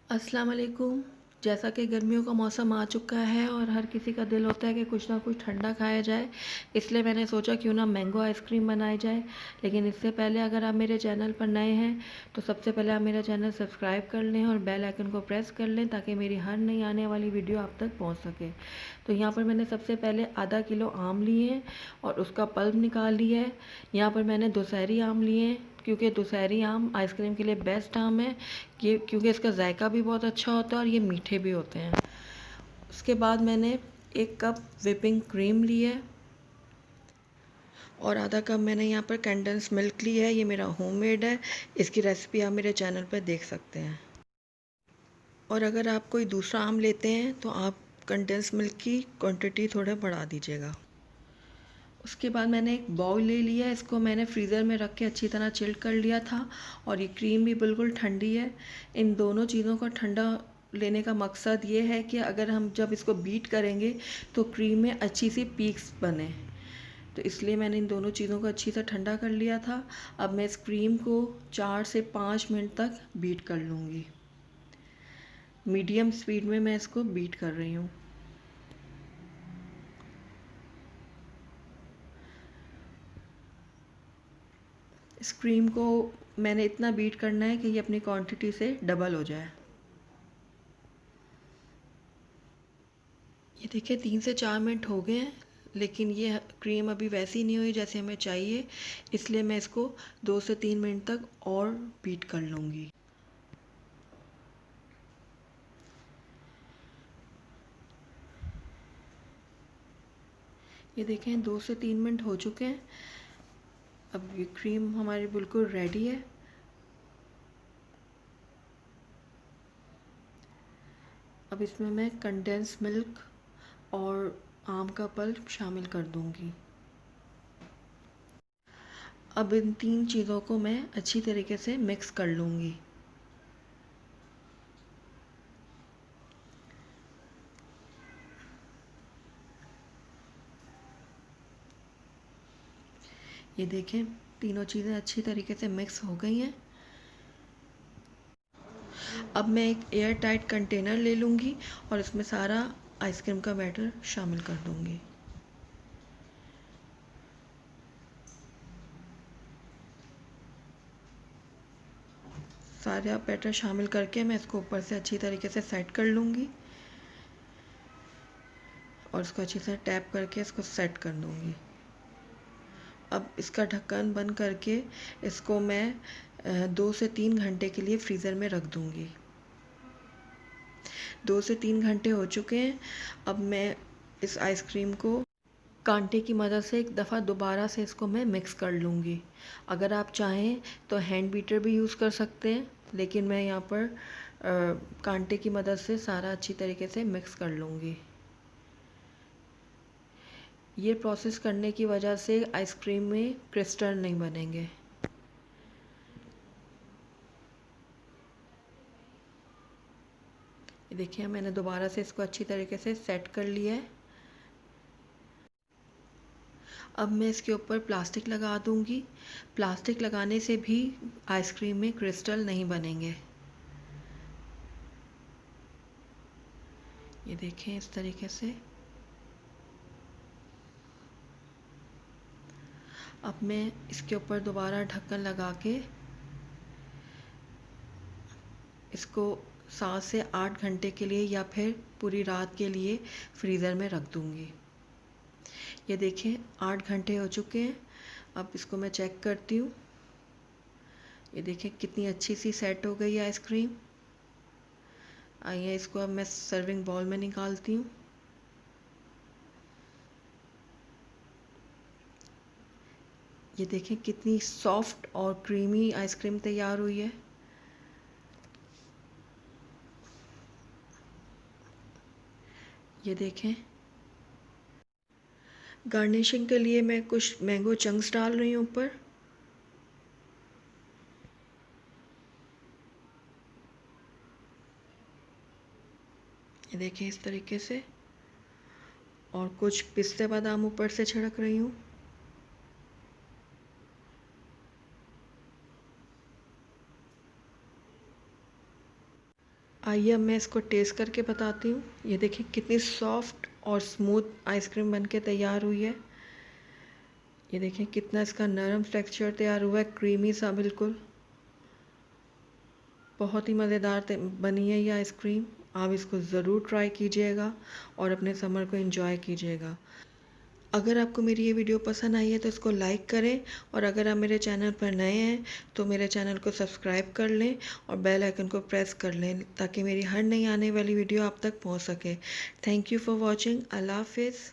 अस्सलाम वालेकुम। जैसा कि गर्मियों का मौसम आ चुका है और हर किसी का दिल होता है कि कुछ ना कुछ ठंडा खाया जाए, इसलिए मैंने सोचा क्यों ना मैंगो आइसक्रीम बनाई जाए। लेकिन इससे पहले अगर आप मेरे चैनल पर नए हैं तो सबसे पहले आप मेरा चैनल सब्सक्राइब कर लें और बेल आइकन को प्रेस कर लें ताकि मेरी हर नई आने वाली वीडियो आप तक पहुँच सके। तो यहाँ पर मैंने सबसे पहले आधा किलो आम लिए हैं और उसका पल्प निकाल लिया है। यहाँ पर मैंने दशहरी आम लिए हैं क्योंकि दशहरी आम आइसक्रीम के लिए बेस्ट आम है, ये क्योंकि इसका जायका भी बहुत अच्छा होता है और ये मीठे भी होते हैं। उसके बाद मैंने 1 कप व्हिपिंग क्रीम ली है और आधा कप मैंने यहाँ पर कंडेंस मिल्क ली है। ये मेरा होममेड है, इसकी रेसिपी आप मेरे चैनल पर देख सकते हैं। और अगर आप कोई दूसरा आम लेते हैं तो आप कंडेंस मिल्क की क्वांटिटी थोड़ा बढ़ा दीजिएगा। उसके बाद मैंने एक बाउल ले लिया, इसको मैंने फ्रीज़र में रख के अच्छी तरह चिल्ड कर लिया था और ये क्रीम भी बिल्कुल ठंडी है। इन दोनों चीज़ों को ठंडा लेने का मकसद ये है कि अगर हम जब इसको बीट करेंगे तो क्रीम में अच्छी सी पीक्स बने, तो इसलिए मैंने इन दोनों चीज़ों को अच्छी से ठंडा कर लिया था। अब मैं इस क्रीम को 4 से 5 मिनट तक बीट कर लूँगी। मीडियम स्पीड में मैं इसको बीट कर रही हूँ। इस क्रीम को मैंने इतना बीट करना है कि ये अपनी क्वांटिटी से डबल हो जाए। ये देखिए 3 से 4 मिनट हो गए हैं, लेकिन ये क्रीम अभी वैसी नहीं हुई जैसे हमें चाहिए, इसलिए मैं इसको 2 से 3 मिनट तक और बीट कर लूँगी। ये देखें 2 से 3 मिनट हो चुके हैं। अब ये क्रीम हमारी बिल्कुल रेडी है। अब इसमें मैं कंडेंस मिल्क और आम का पल्प शामिल कर दूँगी। अब इन 3 चीज़ों को मैं अच्छी तरीके से मिक्स कर लूँगी। ये देखें तीनों चीज़ें अच्छी तरीके से मिक्स हो गई हैं। अब मैं एक एयर टाइट कंटेनर ले लूँगी और इसमें सारा आइसक्रीम का बैटर शामिल कर दूँगी। सारा बैटर शामिल करके मैं इसको ऊपर से अच्छी तरीके से सेट कर लूँगी और इसको अच्छी से टैप करके इसको सेट कर दूँगी। अब इसका ढक्कन बंद करके इसको मैं 2 से 3 घंटे के लिए फ्रीज़र में रख दूँगी। 2 से 3 घंटे हो चुके हैं। अब मैं इस आइसक्रीम को कांटे की मदद से एक दफ़ा दोबारा से इसको मैं मिक्स कर लूँगी। अगर आप चाहें तो हैंड बीटर भी यूज़ कर सकते हैं, लेकिन मैं यहाँ पर कांटे की मदद से सारा अच्छी तरीके से मिक्स कर लूँगी। ये प्रोसेस करने की वजह से आइसक्रीम में क्रिस्टल नहीं बनेंगे। ये देखिए मैंने दोबारा से इसको अच्छी तरीके से सेट कर लिया है। अब मैं इसके ऊपर प्लास्टिक लगा दूंगी। प्लास्टिक लगाने से भी आइसक्रीम में क्रिस्टल नहीं बनेंगे। ये देखें इस तरीके से। अब मैं इसके ऊपर दोबारा ढक्कन लगा के इसको 7 से 8 घंटे के लिए या फिर पूरी रात के लिए फ्रीज़र में रख दूंगी। ये देखें 8 घंटे हो चुके हैं। अब इसको मैं चेक करती हूँ। ये देखें कितनी अच्छी सी सेट हो गई है आइसक्रीम। आइए इसको अब मैं सर्विंग बाउल में निकालती हूँ। ये देखें कितनी सॉफ्ट और क्रीमी आइसक्रीम तैयार हुई है। ये देखें। गार्निशिंग के लिए मैं कुछ मैंगो चंक्स डाल रही हूँ ऊपर। ये देखें इस तरीके से। और कुछ पिस्ते बादाम ऊपर से छिड़क रही हूँ। आइए अब मैं इसको टेस्ट करके बताती हूँ। ये देखिए कितनी सॉफ्ट और स्मूथ आइसक्रीम बनके तैयार हुई है। ये देखिए कितना इसका नरम टेक्सचर तैयार हुआ है, क्रीमी सा बिल्कुल। बहुत ही मज़ेदार बनी है ये आइसक्रीम। आप इसको ज़रूर ट्राई कीजिएगा और अपने समर को एंजॉय कीजिएगा। अगर आपको मेरी ये वीडियो पसंद आई है तो इसको लाइक करें, और अगर आप मेरे चैनल पर नए हैं तो मेरे चैनल को सब्सक्राइब कर लें और बेल आइकन को प्रेस कर लें ताकि मेरी हर नई आने वाली वीडियो आप तक पहुंच सके। Thank you for watching. अल्लाह हाफिज़।